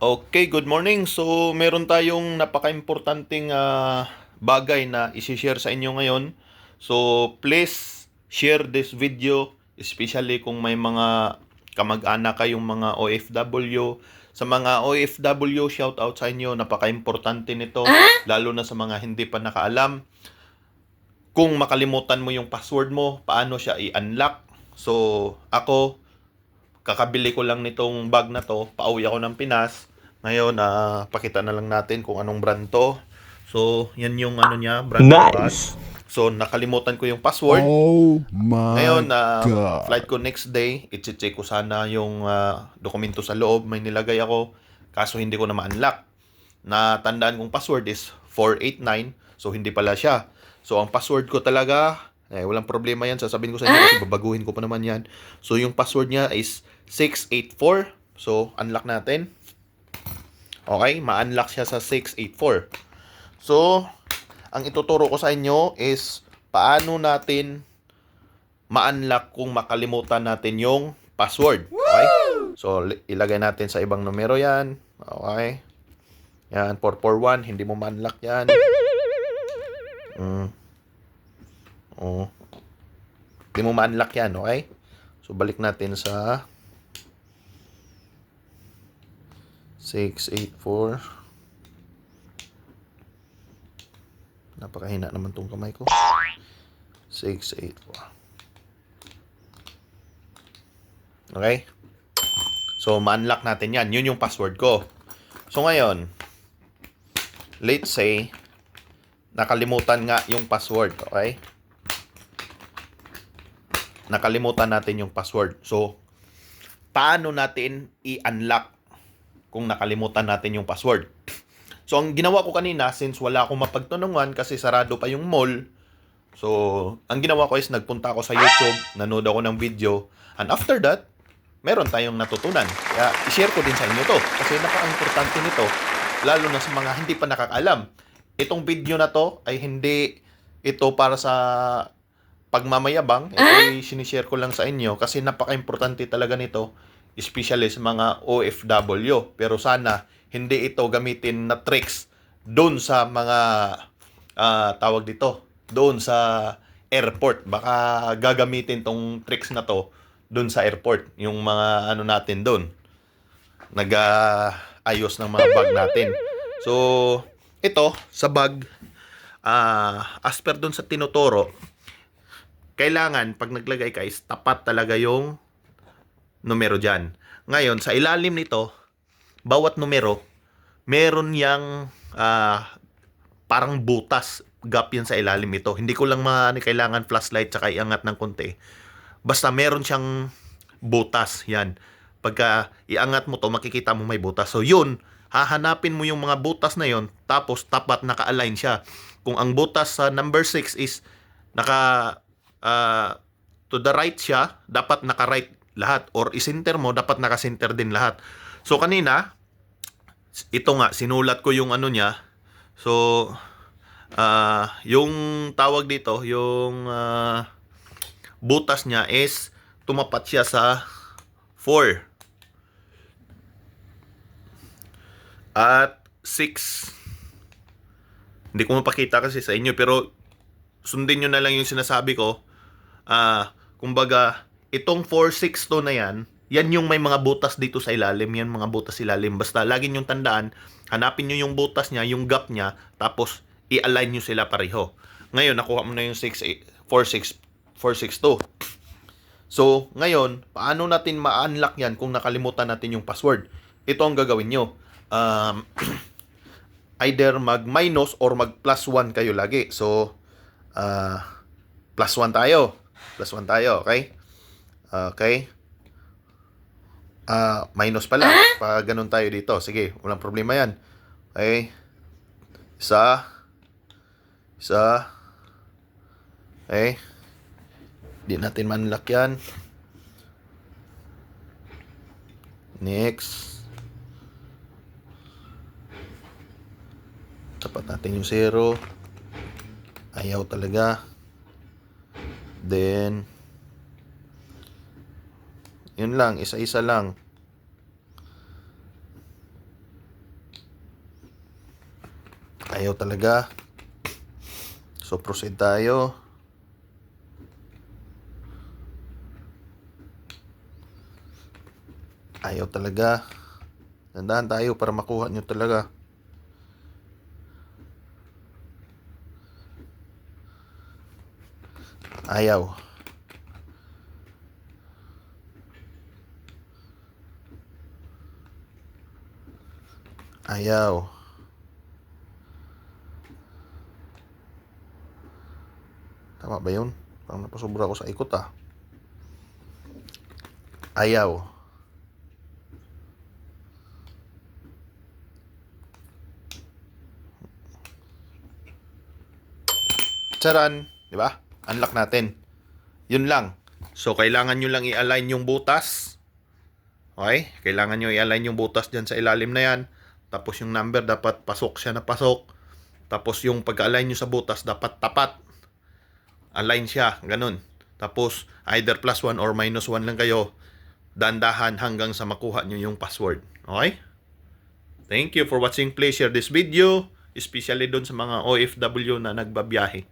Okay, good morning. So, meron tayong napaka-importanting bagay na isi-share sa inyo ngayon. So, please share this video, especially kung may mga kamag-anak kayong mga OFW. Sa mga OFW, shout out sa inyo. Napaka-importante nito, lalo na sa mga hindi pa nakaalam. Kung makalimutan mo yung password mo, paano siya i-unlock? So, ako, kakabili ko lang nitong bag na to. Pauwi ako ng Pinas. Ngayon, pakita na lang natin kung anong brand to. So, yan yung ano niya, brand ng bag. Nice. So, nakalimutan ko yung password. Oh my Ngayon, flight god. ko next day, i-check ko sana yung dokumento sa loob. May nilagay ako, kaso hindi ko na ma-unlock. Natandaan kong password is 489, so hindi pala siya. So, ang password ko talaga, walang problema yan. Sasabihin ko sa inyo kasi babaguhin ko pa naman yan. So, yung password niya is 684. So, unlock natin. Okay, ma-unlock siya sa 684. So, ang ituturo ko sa inyo is paano natin ma-unlock kung makalimutan natin yung password. Okay? So, ilagay natin sa ibang numero yan. Okay? Yan, 441. Hindi mo ma-unlock yan. Oh. Hindi mo ma-unlock yan. Okay? So, balik natin sa 684. Napakahina naman tong kamay ko. 684. Okay? So, ma-unlock natin yan. Yun yung password ko. So, ngayon, let's say, nakalimutan nga yung password. Okay? Nakalimutan natin yung password. So, paano natin i-unlock kung nakalimutan natin yung password? So, ang ginawa ko kanina, since wala akong mapagtanungan kasi sarado pa yung mall, so, ang ginawa ko is nagpunta ako sa YouTube, nanood ako ng video, and after that, meron tayong natutunan. Kaya, i-share ko din sa inyo to kasi napaka-importante nito, lalo na sa mga hindi pa nakakaalam. Itong video na to ay hindi ito para sa pagmamayabang. Ito ay sinishare ko lang sa inyo kasi napaka-importante talaga nito, especially sa mga OFW. Pero sana hindi ito gamitin na tricks doon sa mga tawag dito, doon sa airport. Baka gagamitin tong tricks na to doon sa airport, yung mga ano natin doon, nag-ayos ng mga bag natin. So, ito, sa bag, as per doon sa tinuturo, kailangan, pag naglagay ka, is tapat talaga yung numero dyan. Ngayon, sa ilalim nito, bawat numero, meron yang parang butas, gap yan sa ilalim nito. Hindi ko lang kailangan flashlight tsaka iangat ng konti. Basta meron siyang butas, yan. Pagka iangat mo to, makikita mo may butas. So yun, hahanapin mo yung mga butas na yon, tapos tapat naka-align siya. Kung ang butas sa number 6 is naka to the right siya, dapat naka-right lahat. Or isinter mo, dapat naka-center din lahat. So kanina, ito nga, sinulat ko yung ano niya. So, yung tawag dito, yung butas niya is tumapat siya sa 4 at 6. Hindi ko mapakita kasi sa inyo, pero sundin nyo na lang yung sinasabi ko. Kumbaga, itong 462 na yan, yan yung may mga butas dito sa ilalim. Yan mga butas ilalim. Basta lagi nyo tandaan, hanapin nyo yung butas niya, yung gap niya, tapos i-align nyo sila pareho. Ngayon, nakuha mo na yung 462. So, ngayon, paano natin ma-unlock yan kung nakalimutan natin yung password? Ito ang gagawin nyo. Either mag-minus or mag-plus 1 kayo lagi. So, plus 1 tayo. Plus 1 tayo, okay? Okay. Minus pala. Pag ganun tayo dito. Sige, walang problema yan. Okay. Isa. Isa. Okay. Di natin man-unlock yan. Next. Tapat natin yung 0. Ayaw talaga. Then, yun lang, isa-isa lang. Ayaw talaga. So, proceed tayo. Ayaw talaga. Dandahan tayo para makuha nyo talaga. Ayaw. Ayaw. Tama ba yun? Parang napasobra ako sa ikot Ayaw. Charan, di ba? Unlock natin. Yun lang. So, kailangan nyo lang i-align yung butas. Okay? Kailangan nyo i-align yung butas dyan sa ilalim na yan. Tapos yung number dapat pasok siya na pasok. Tapos yung pag-align nyo sa butas dapat tapat. Align siya. Ganun. Tapos either +1 or -1 lang kayo. Dandahan hanggang sa makuha nyo yung password. Okay? Thank you for watching. Please share this video. Especially doon sa mga OFW na nagbabiyahe.